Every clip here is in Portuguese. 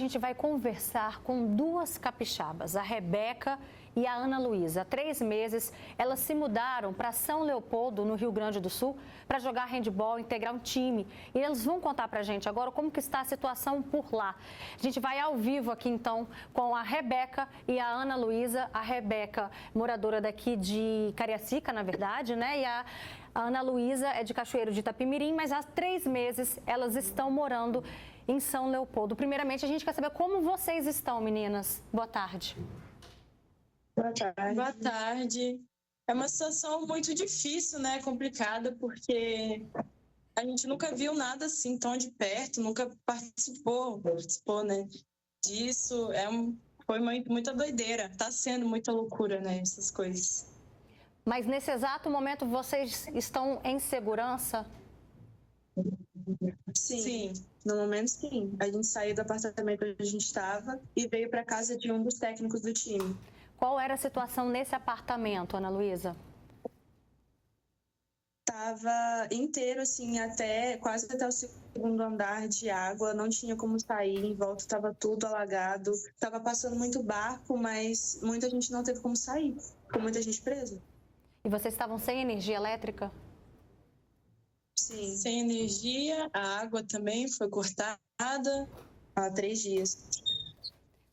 gente vai conversar com duas capixabas, a Rebeca e a Ana Luísa. Há 3 meses, elas se mudaram para São Leopoldo, no Rio Grande do Sul, para jogar handebol, integrar um time. E eles vão contar para a gente agora como que está a situação por lá. A gente vai ao vivo aqui, então, com a Rebeca e a Ana Luísa. A Rebeca, moradora daqui de Cariacica, na verdade, né? E a Ana Luísa é de Cachoeiro de Itapemirim, mas há 3 meses elas estão morando em São Leopoldo. Primeiramente, a gente quer saber como vocês estão, meninas. Boa tarde. Boa tarde. Boa tarde. É uma situação muito difícil, né? Complicada, porque a gente nunca viu nada assim tão de perto, nunca participou, né, disso. Foi muita doideira. Tá sendo muita loucura, né? Essas coisas. Mas nesse exato momento vocês estão em segurança? Sim, no momento sim. A gente saiu do apartamento onde a gente estava e veio para casa de um dos técnicos do time. Qual era a situação nesse apartamento, Ana Luísa? Tava inteiro, assim, quase até o 2º andar de água, não tinha como sair, em volta estava tudo alagado. Tava passando muito barco, mas muita gente não teve como sair, ficou muita gente presa. E vocês estavam sem energia elétrica? Sim. Sem energia, a água também foi cortada há 3 dias.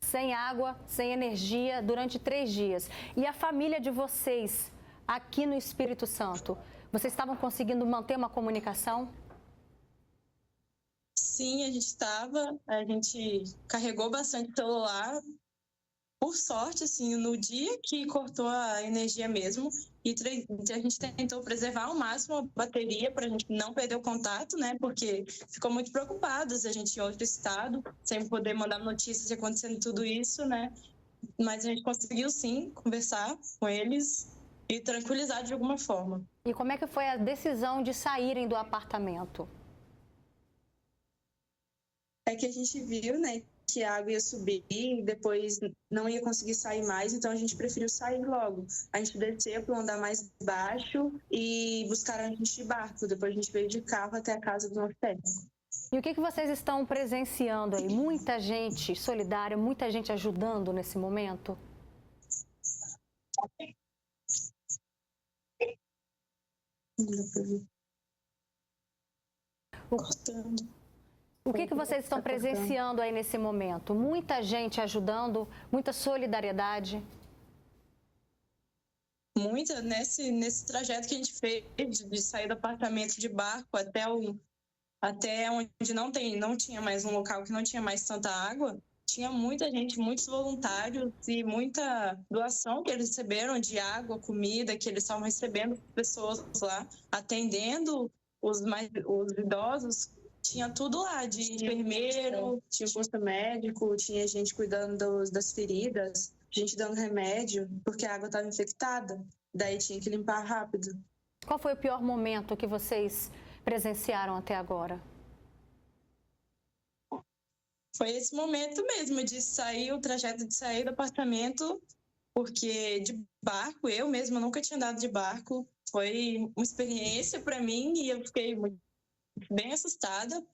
Sem água, sem energia, durante 3 dias. E a família de vocês, aqui no Espírito Santo, vocês estavam conseguindo manter uma comunicação? Sim, a gente estava. A gente carregou bastante o celular. Por sorte, assim, no dia que cortou a energia mesmo, e a gente tentou preservar ao máximo a bateria para a gente não perder o contato, né? Porque ficou muito preocupados, a gente em outro estado, sem poder mandar notícias de acontecendo tudo isso, né? Mas a gente conseguiu sim conversar com eles e tranquilizar de alguma forma. E como é que foi a decisão de saírem do apartamento? É que a gente viu, né, que a água ia subir e depois não ia conseguir sair mais, então a gente preferiu sair logo. A gente desceu para o andar mais baixo e buscaram a gente de barco. Depois a gente veio de carro até a casa do nosso técnico. E o que vocês estão presenciando aí? Muita gente solidária, muita gente ajudando nesse momento? O que vocês estão presenciando aí nesse momento? Muita gente ajudando, muita solidariedade? Muita, nesse trajeto que a gente fez de sair do apartamento de barco até onde não tinha mais um local que não tinha mais tanta água, tinha muita gente, muitos voluntários e muita doação que eles receberam de água, comida, que eles estavam recebendo pessoas lá, atendendo os idosos. Tinha tudo lá, de enfermeiro, tinha posto médico, tinha gente cuidando das feridas, gente dando remédio, porque a água estava infectada. Daí tinha que limpar rápido. Qual foi o pior momento que vocês presenciaram até agora? Foi esse momento mesmo de sair, o trajeto de sair do apartamento, porque de barco, eu mesma nunca tinha andado de barco. Foi uma experiência para mim e eu fiquei bem assustada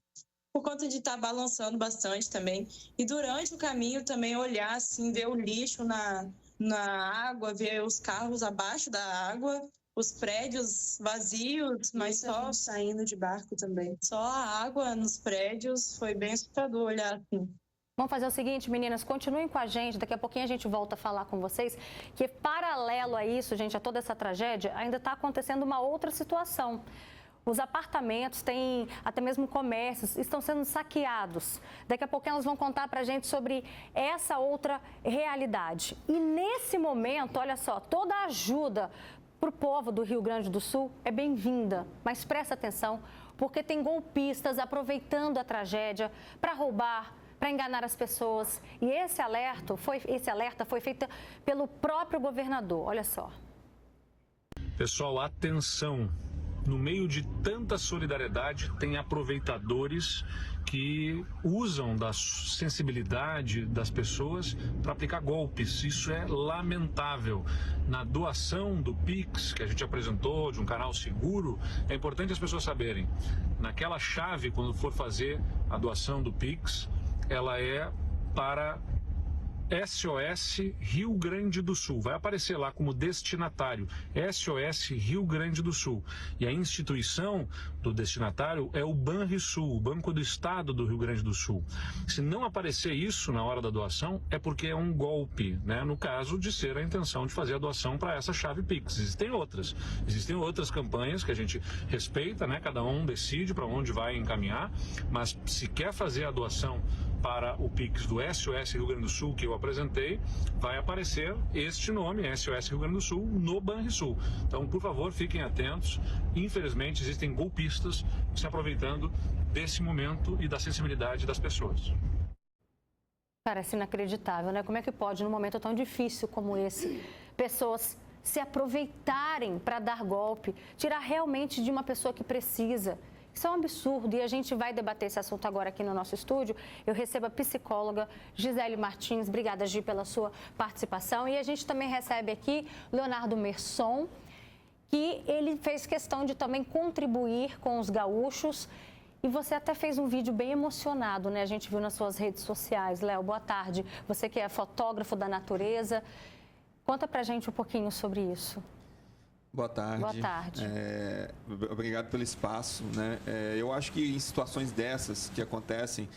por conta de estar balançando bastante também. E durante o caminho também olhar, assim, ver o lixo na água, ver os carros abaixo da água, os prédios vazios, mas só saindo de barco também. Só a água nos prédios, foi bem assustador olhar assim. Vamos fazer o seguinte, meninas, continuem com a gente, daqui a pouquinho a gente volta a falar com vocês, que paralelo a isso, gente, a toda essa tragédia, ainda está acontecendo uma outra situação. Os apartamentos, tem até mesmo comércios, estão sendo saqueados. Daqui a pouquinho elas vão contar para a gente sobre essa outra realidade. E nesse momento, olha só, toda a ajuda para o povo do Rio Grande do Sul é bem-vinda, mas presta atenção, porque tem golpistas aproveitando a tragédia para roubar, para enganar as pessoas. E esse alerta foi feito pelo próprio governador, olha só. Pessoal, atenção! No meio de tanta solidariedade, tem aproveitadores que usam da sensibilidade das pessoas para aplicar golpes. Isso é lamentável. Na doação do Pix, que a gente apresentou, de um canal seguro, é importante as pessoas saberem. Naquela chave, quando for fazer a doação do Pix, ela é para SOS Rio Grande do Sul. Vai aparecer lá como destinatário, SOS Rio Grande do Sul. E a instituição do destinatário é o Banrisul, o Banco do Estado do Rio Grande do Sul. Se não aparecer isso na hora da doação, é porque é um golpe, né? No caso de ser a intenção de fazer a doação para essa chave Pix. Existem outras campanhas que a gente respeita, né? Cada um decide para onde vai encaminhar, mas se quer fazer a doação para o Pix do SOS Rio Grande do Sul, que eu apresentei, vai aparecer este nome, SOS Rio Grande do Sul, no Banrisul. Então, por favor, fiquem atentos. Infelizmente, existem golpistas se aproveitando desse momento e da sensibilidade das pessoas. Parece inacreditável, né? Como é que pode, num momento tão difícil como esse, pessoas se aproveitarem para dar golpe, tirar realmente de uma pessoa que precisa? Isso é um absurdo e a gente vai debater esse assunto agora aqui no nosso estúdio. Eu recebo a psicóloga Gisele Martins. Obrigada, Gi, pela sua participação. E a gente também recebe aqui Leonardo Merson, que ele fez questão de também contribuir com os gaúchos. E você até fez um vídeo bem emocionado, né? A gente viu nas suas redes sociais. Léo, boa tarde. Você que é fotógrafo da natureza. Conta pra gente um pouquinho sobre isso. Boa tarde. Boa tarde. Obrigado pelo espaço, né? Eu acho que em situações dessas que acontecem,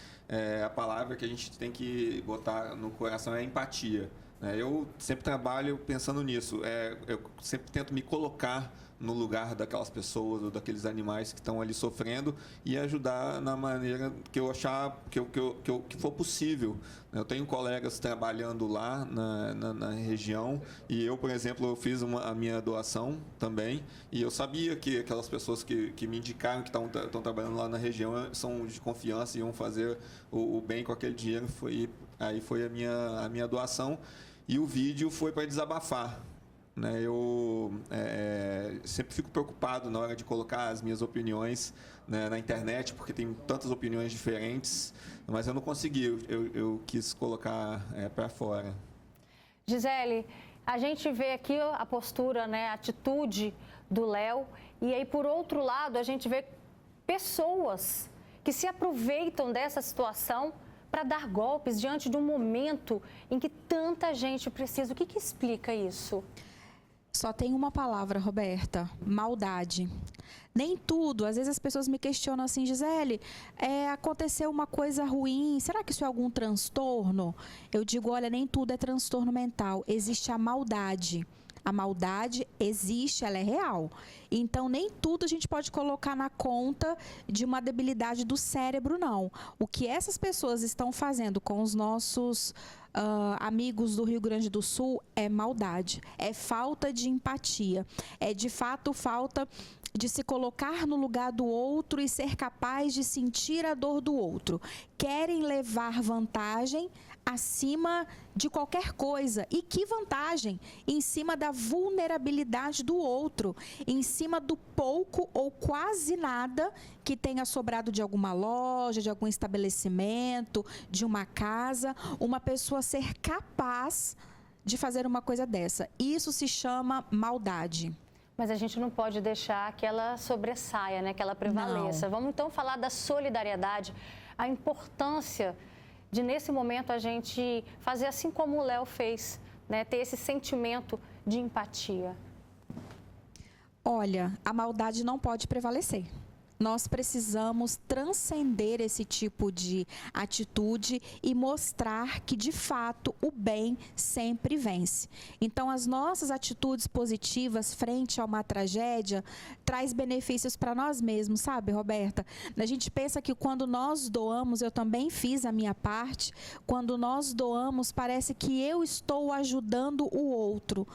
a palavra que a gente tem que botar no coração é empatia. Né? Eu sempre trabalho pensando nisso. Eu sempre tento me colocar no lugar daquelas pessoas ou daqueles animais que estão ali sofrendo e ajudar na maneira que eu achar que for possível. Eu tenho colegas trabalhando lá na região e eu, por exemplo, eu fiz a minha doação também e eu sabia que aquelas pessoas que me indicaram que estão trabalhando lá na região são de confiança e iam fazer o bem com aquele dinheiro. Aí foi a minha doação e o vídeo foi para desabafar. Né, eu sempre fico preocupado na hora de colocar as minhas opiniões, né, na internet, porque tem tantas opiniões diferentes, mas eu não consegui, eu quis colocar para fora. Gisele, a gente vê aqui a postura, né, a atitude do Léo, e aí, por outro lado, a gente vê pessoas que se aproveitam dessa situação para dar golpes diante de um momento em que tanta gente precisa. O que explica isso? Só tem uma palavra, Roberta: maldade. Nem tudo, às vezes as pessoas me questionam assim, Gisele, aconteceu uma coisa ruim, será que isso é algum transtorno? Eu digo, olha, nem tudo é transtorno mental, existe a maldade. A maldade existe, ela é real. Então, nem tudo a gente pode colocar na conta de uma debilidade do cérebro, não. O que essas pessoas estão fazendo com os nossos amigos do Rio Grande do Sul é maldade, é falta de empatia, é de fato falta de se colocar no lugar do outro e ser capaz de sentir a dor do outro. Querem levar vantagem acima de qualquer coisa. E que vantagem? Em cima da vulnerabilidade do outro, em cima do pouco ou quase nada que tenha sobrado de alguma loja, de algum estabelecimento, de uma casa, uma pessoa ser capaz de fazer uma coisa dessa. Isso se chama maldade. Mas a gente não pode deixar que ela sobressaia, né? Que ela prevaleça. Não. Vamos então falar da solidariedade, a importância de, nesse momento, a gente fazer assim como o Léo fez, né? Ter esse sentimento de empatia. Olha, a maldade não pode prevalecer. Nós precisamos transcender esse tipo de atitude e mostrar que, de fato, o bem sempre vence. Então, as nossas atitudes positivas frente a uma tragédia traz benefícios para nós mesmos, sabe, Roberta? A gente pensa que quando nós doamos, eu também fiz a minha parte, quando nós doamos, parece que eu estou ajudando o outro.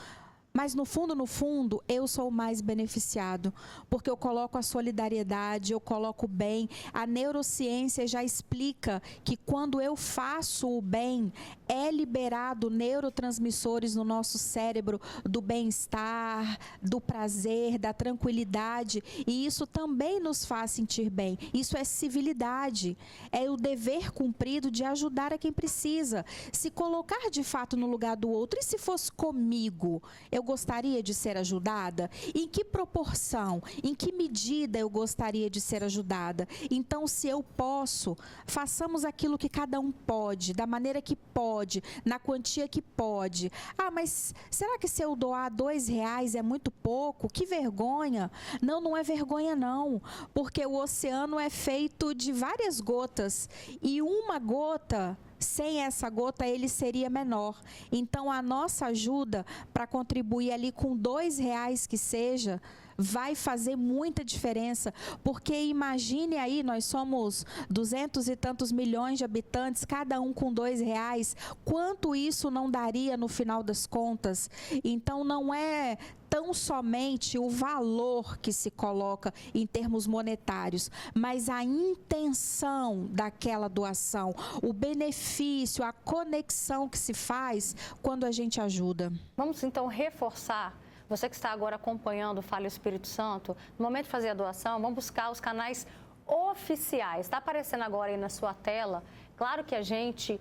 Mas no fundo, eu sou o mais beneficiado, porque eu coloco a solidariedade, eu coloco o bem. A neurociência já explica que quando eu faço o bem, é liberado neurotransmissores no nosso cérebro do bem-estar, do prazer, da tranquilidade, e isso também nos faz sentir bem. Isso é civilidade, é o dever cumprido de ajudar a quem precisa, se colocar de fato no lugar do outro. E se fosse comigo, eu gostaria de ser ajudada? Em que proporção? Em que medida eu gostaria de ser ajudada? Então, se eu posso, façamos aquilo que cada um pode, da maneira que pode, na quantia que pode. Ah, mas será que se eu doar R$2 é muito pouco? Que vergonha! Não, não é vergonha não, porque o oceano é feito de várias gotas e uma gota, sem essa gota, ele seria menor. Então, a nossa ajuda para contribuir ali com R$2 que seja, vai fazer muita diferença, porque imagine aí, nós somos 200 e tantos milhões de habitantes, cada um com R$2, quanto isso não daria no final das contas? Então, não é tão somente o valor que se coloca em termos monetários, mas a intenção daquela doação, o benefício, a conexão que se faz quando a gente ajuda. Vamos então reforçar. Você que está agora acompanhando o Fala Espírito Santo, no momento de fazer a doação, vamos buscar os canais oficiais. Está aparecendo agora aí na sua tela. Claro que a gente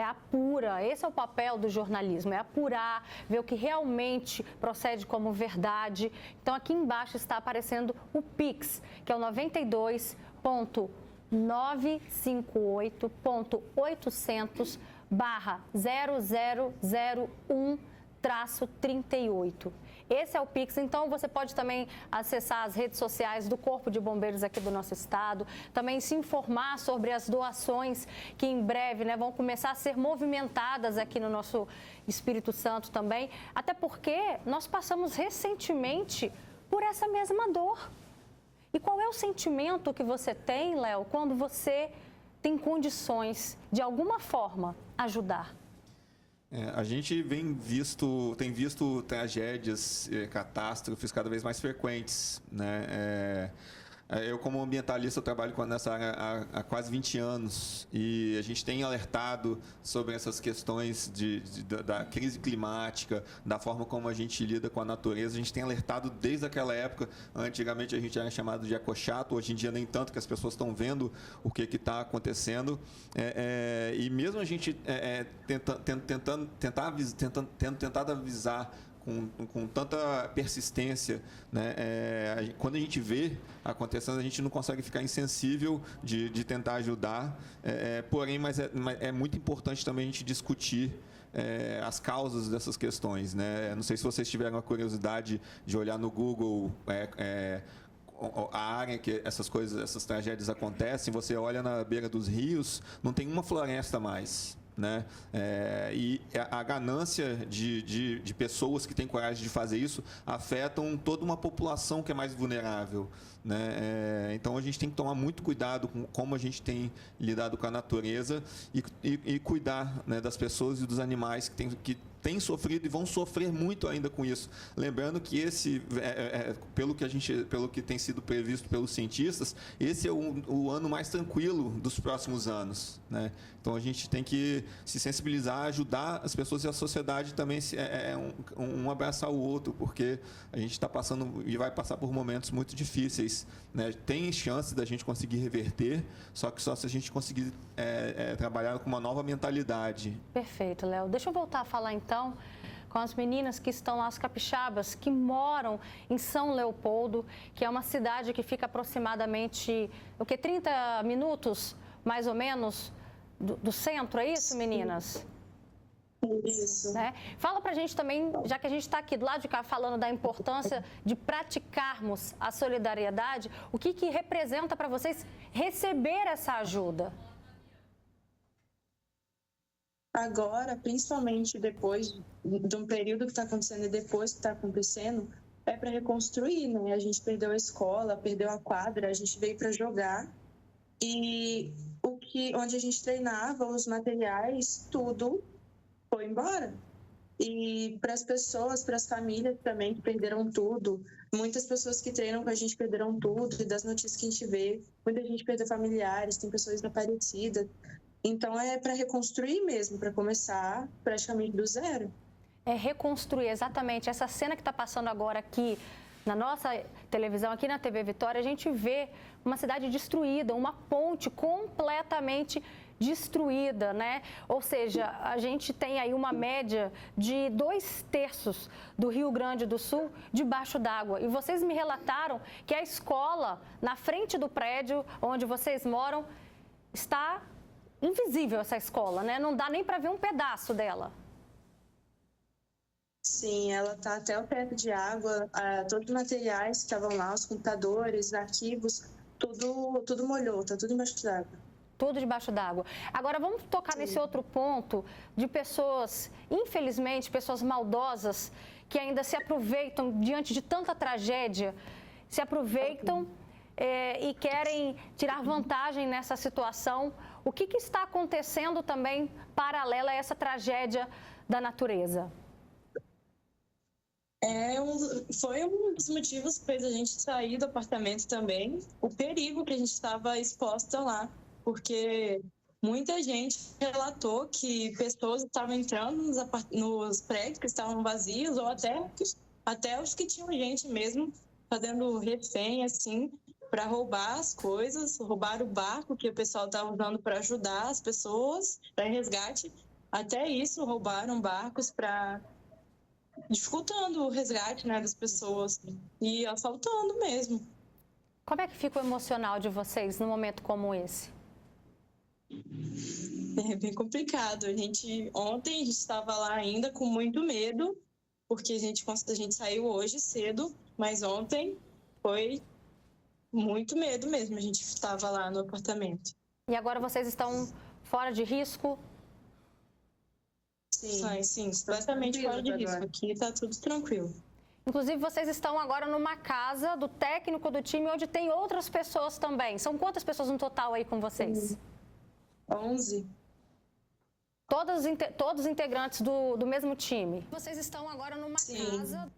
apura, esse é o papel do jornalismo, é apurar, ver o que realmente procede como verdade. Então, aqui embaixo está aparecendo o Pix, que é o 92.958.800/0001-38. Esse é o Pix, então você pode também acessar as redes sociais do Corpo de Bombeiros aqui do nosso estado, também se informar sobre as doações que em breve vão começar a ser movimentadas aqui no nosso Espírito Santo também, até porque nós passamos recentemente por essa mesma dor. E qual é o sentimento que você tem, Léo, quando você tem condições de alguma forma ajudar? A gente tem visto tragédias, catástrofes cada vez mais frequentes, né? Eu, como ambientalista, eu trabalho nessa área há quase 20 anos e a gente tem alertado sobre essas questões da crise climática, da forma como a gente lida com a natureza. A gente tem alertado desde aquela época. Antigamente a gente era chamado de ecochato, hoje em dia nem tanto, que as pessoas estão vendo o que está acontecendo. E mesmo a gente tentado avisar com tanta persistência, né? Quando a gente vê acontecendo, a gente não consegue ficar insensível de tentar ajudar, porém, mas é muito importante também a gente discutir as causas dessas questões, né? Não sei se vocês tiveram a curiosidade de olhar no Google a área que essas tragédias acontecem. Você olha na beira dos rios, não tem uma floresta mais, né? E a ganância de pessoas que têm coragem de fazer isso afetam toda uma população que é mais vulnerável, né? Então a gente tem que tomar muito cuidado com como a gente tem lidado com a natureza e cuidar, né, das pessoas e dos animais que têm sofrido e vão sofrer muito ainda com isso. Lembrando que pelo que tem sido previsto pelos cientistas, esse é o ano mais tranquilo dos próximos anos, né? Então a gente tem que se sensibilizar, ajudar as pessoas, e a sociedade também um abraçar o outro, porque a gente está passando e vai passar por momentos muito difíceis, né? Tem chance da gente conseguir reverter, só se a gente conseguir trabalhar com uma nova mentalidade. Perfeito, Léo. Deixa eu voltar a falar então com as meninas que estão lá, as capixabas, que moram em São Leopoldo, que é uma cidade que fica aproximadamente 30 minutos, mais ou menos, do centro, é isso, meninas? Isso. Né? Fala pra gente também, já que a gente está aqui do lado de cá falando da importância de praticarmos a solidariedade, o que representa para vocês receber essa ajuda? Agora, principalmente depois de um período que está acontecendo e depois que está acontecendo, é para reconstruir, né? A gente perdeu a escola, perdeu a quadra, a gente veio para jogar e onde a gente treinava, os materiais, tudo foi embora. E para as pessoas, para as famílias também que perderam tudo, muitas pessoas que treinam com a gente perderam tudo, e das notícias que a gente vê, muita gente perdeu familiares, tem pessoas desaparecidas. Então, é para reconstruir mesmo, para começar praticamente do zero. É reconstruir, exatamente. Essa cena que está passando agora aqui na nossa televisão, aqui na TV Vitória, a gente vê uma cidade destruída, uma ponte completamente destruída, né? Ou seja, a gente tem aí uma média de 2/3 do Rio Grande do Sul debaixo d'água. E vocês me relataram que a escola, na frente do prédio onde vocês moram, está invisível essa escola, né? Não dá nem para ver um pedaço dela. Sim, ela está até o teto de água, todos os materiais que estavam lá, os computadores, arquivos, tudo molhou, está tudo embaixo d'água. Tudo debaixo d'água. Agora, vamos tocar nesse outro ponto de pessoas, infelizmente, pessoas maldosas, que ainda se aproveitam diante de tanta tragédia, se aproveitam e querem tirar vantagem nessa situação. O que está acontecendo também paralela a essa tragédia da natureza? Foi um dos motivos que fez a gente sair do apartamento também, o perigo que a gente estava exposta lá, porque muita gente relatou que pessoas estavam entrando nos prédios que estavam vazios, ou até os que tinham gente mesmo, fazendo refém, assim, para roubar as coisas, roubar o barco que o pessoal estava usando para ajudar as pessoas, para resgate. Até isso, roubaram barcos para... dificultando o resgate, né, das pessoas e assaltando mesmo. Como é que fica o emocional de vocês num momento como esse? É bem complicado. Ontem a gente estava lá ainda com muito medo, porque a gente saiu hoje cedo, mas ontem foi muito medo mesmo. A gente estava lá no apartamento. E agora vocês estão fora de risco? Sim, completamente fora de risco. Aqui está tudo tranquilo. Inclusive, vocês estão agora numa casa do técnico do time, onde tem outras pessoas também. São quantas pessoas no total aí com vocês? 11. Todos integrantes do mesmo time. Vocês estão agora numa casa...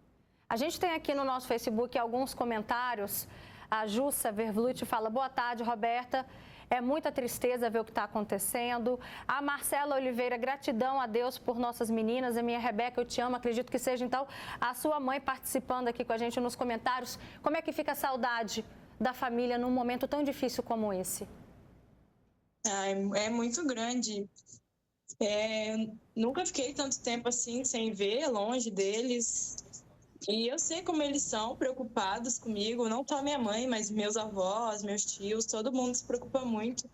A gente tem aqui no nosso Facebook alguns comentários. A Jussa Vervlut fala: boa tarde, Roberta. É muita tristeza ver o que está acontecendo. A Marcela Oliveira, gratidão a Deus por nossas meninas. A minha Rebeca, eu te amo. Acredito que seja, então, a sua mãe participando aqui com a gente nos comentários. Como é que fica a saudade da família num momento tão difícil como esse? É muito grande. Nunca fiquei tanto tempo assim, sem ver, longe deles. E eu sei como eles são preocupados comigo, não só minha mãe, mas meus avós, meus tios, todo mundo se preocupa muito.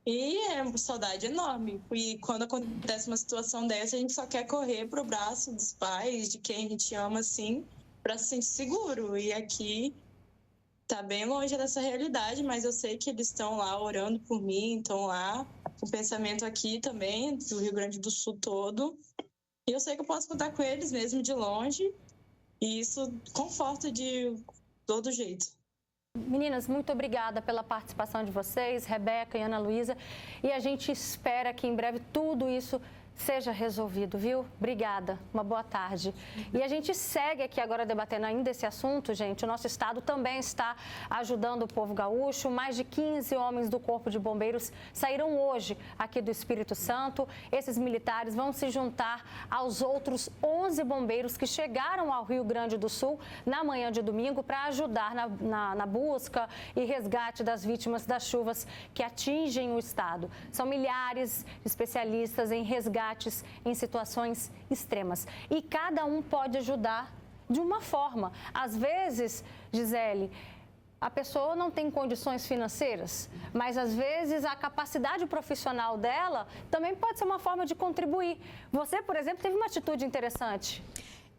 E é uma saudade enorme. E quando acontece uma situação dessa, a gente só quer correr pro braço dos pais, de quem a gente ama, assim, para se sentir seguro. E aqui tá bem longe dessa realidade, mas eu sei que eles estão lá orando por mim, estão lá, o pensamento aqui também, do Rio Grande do Sul todo. E eu sei que eu posso contar com eles mesmo de longe. E isso conforta de todo jeito. Meninas, muito obrigada pela participação de vocês, Rebeca e Ana Luísa. E a gente espera que em breve tudo isso seja resolvido, viu? Obrigada. Uma boa tarde. E a gente segue aqui agora debatendo ainda esse assunto, gente. O nosso estado também está ajudando o povo gaúcho. Mais de 15 homens do Corpo de Bombeiros saíram hoje aqui do Espírito Santo. Esses militares vão se juntar aos outros 11 bombeiros que chegaram ao Rio Grande do Sul na manhã de domingo para ajudar na busca e resgate das vítimas das chuvas que atingem o estado. São milhares de especialistas em resgate em situações extremas. E cada um pode ajudar de uma forma. Às vezes, Gisele, a pessoa não tem condições financeiras, mas às vezes a capacidade profissional dela também pode ser uma forma de contribuir. Você, por exemplo, teve uma atitude interessante.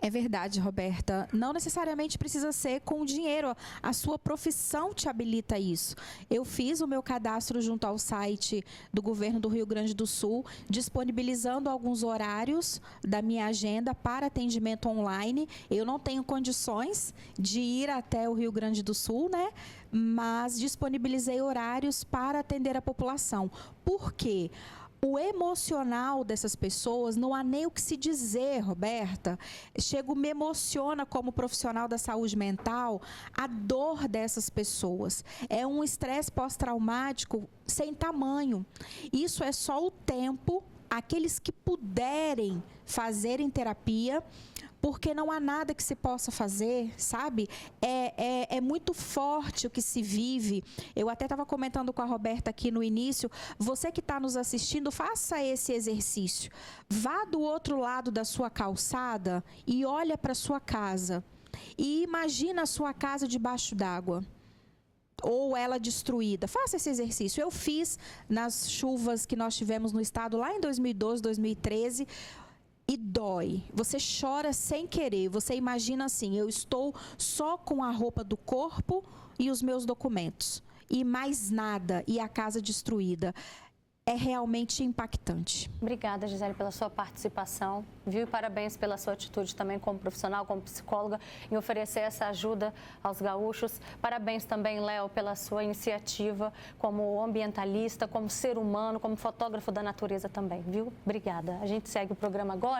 É verdade, Roberta. Não necessariamente precisa ser com dinheiro. A sua profissão te habilita isso. Eu fiz o meu cadastro junto ao site do Governo do Rio Grande do Sul, disponibilizando alguns horários da minha agenda para atendimento online. Eu não tenho condições de ir até o Rio Grande do Sul, né? Mas disponibilizei horários para atender a população. Por quê? O emocional dessas pessoas, não há nem o que se dizer, Roberta. Me emociona como profissional da saúde mental a dor dessas pessoas. É um estresse pós-traumático sem tamanho. Isso é só o tempo, aqueles que puderem fazerem terapia, porque não há nada que se possa fazer, sabe? É muito forte o que se vive. Eu até estava comentando com a Roberta aqui no início, você que está nos assistindo, faça esse exercício. Vá do outro lado da sua calçada e olha para a sua casa. E imagina a sua casa debaixo d'água. Ou ela destruída. Faça esse exercício. Eu fiz nas chuvas que nós tivemos no estado lá em 2012, 2013 e dói. Você chora sem querer. Você imagina assim, eu estou só com a roupa do corpo e os meus documentos. E mais nada. E a casa destruída. É realmente impactante. Obrigada, Gisele, pela sua participação, viu? E parabéns pela sua atitude também como profissional, como psicóloga, em oferecer essa ajuda aos gaúchos. Parabéns também, Léo, pela sua iniciativa como ambientalista, como ser humano, como fotógrafo da natureza também, viu? Obrigada. A gente segue o programa agora.